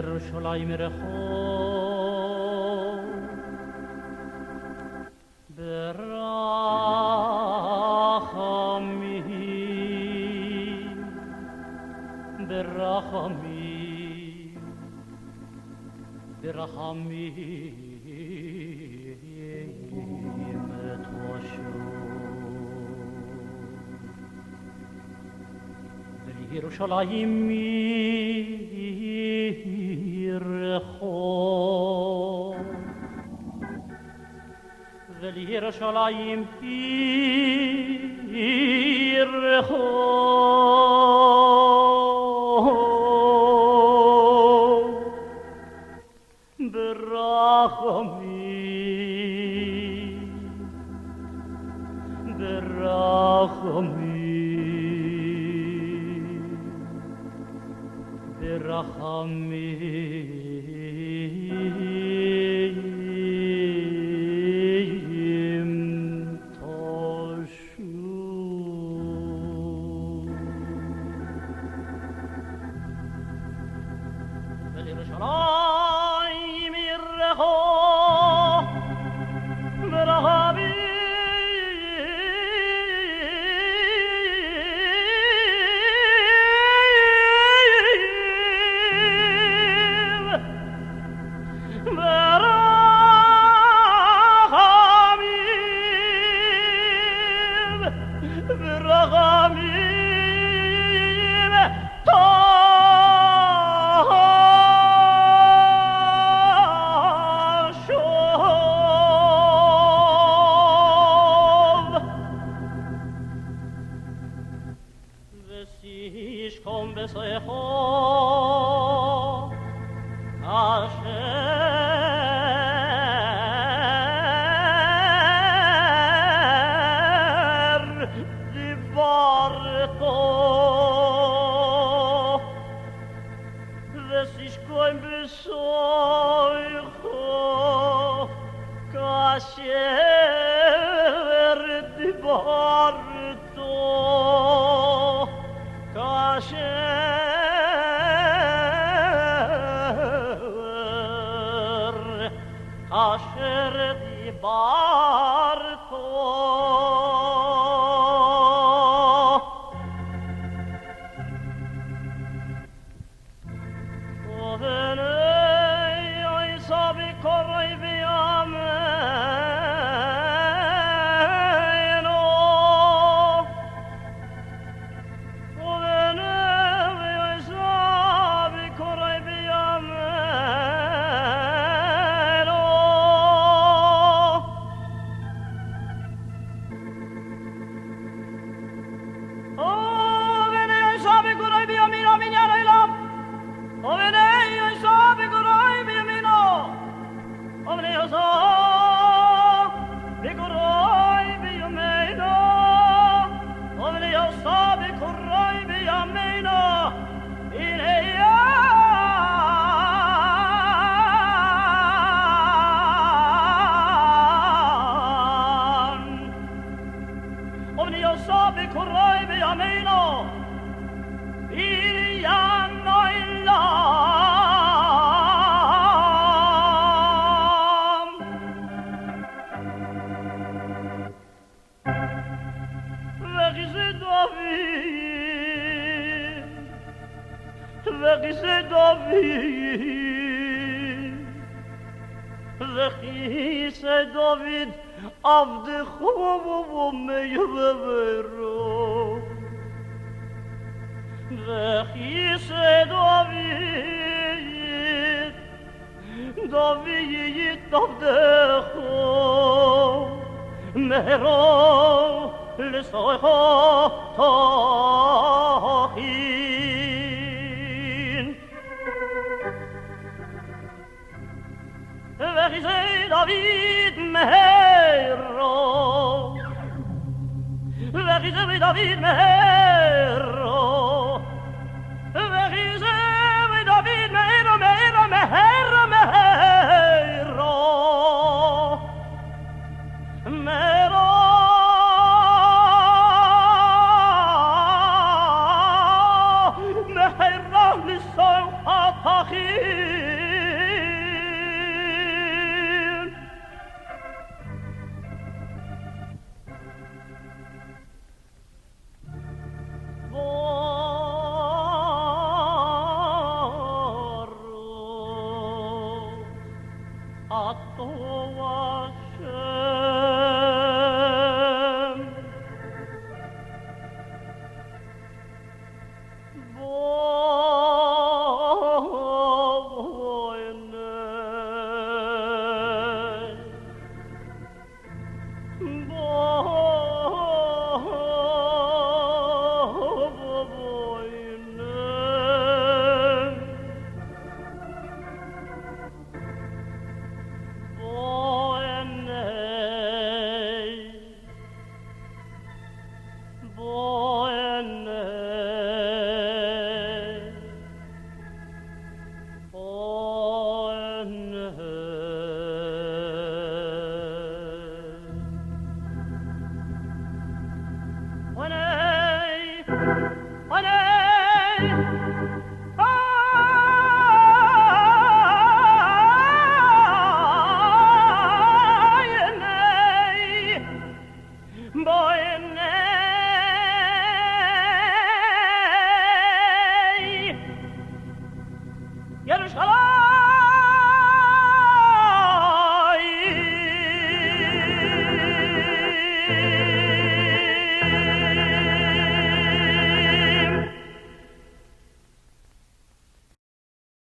בירושלים רחוב ברחמים ברחמים ברחמים תושו ולירושלים רחוב ולירושלים רחוב ברחמים ברחמים ברחמים תושו ולירושלים רחוב ברחמים kom besecho asher divarto vesish kom besoicho kasher divarto asher dibarto ovenei oi sabi koroi viameno ovenei oi sabi koroi viameno ovenei oi sabi koroi viamino mignano ilam ovenei oi sabi koroi viamino ovenei oi sabi koroi viamino ovenei oi sabi koroi viamino ovenei oi sabi koroi viamino Iliano ilam Vegise David avdecho meyvevero Vechise David avdecho mero lesoicho tochin Vechise David mero Vechise David mero Vechise David mero Achim Jerusalem!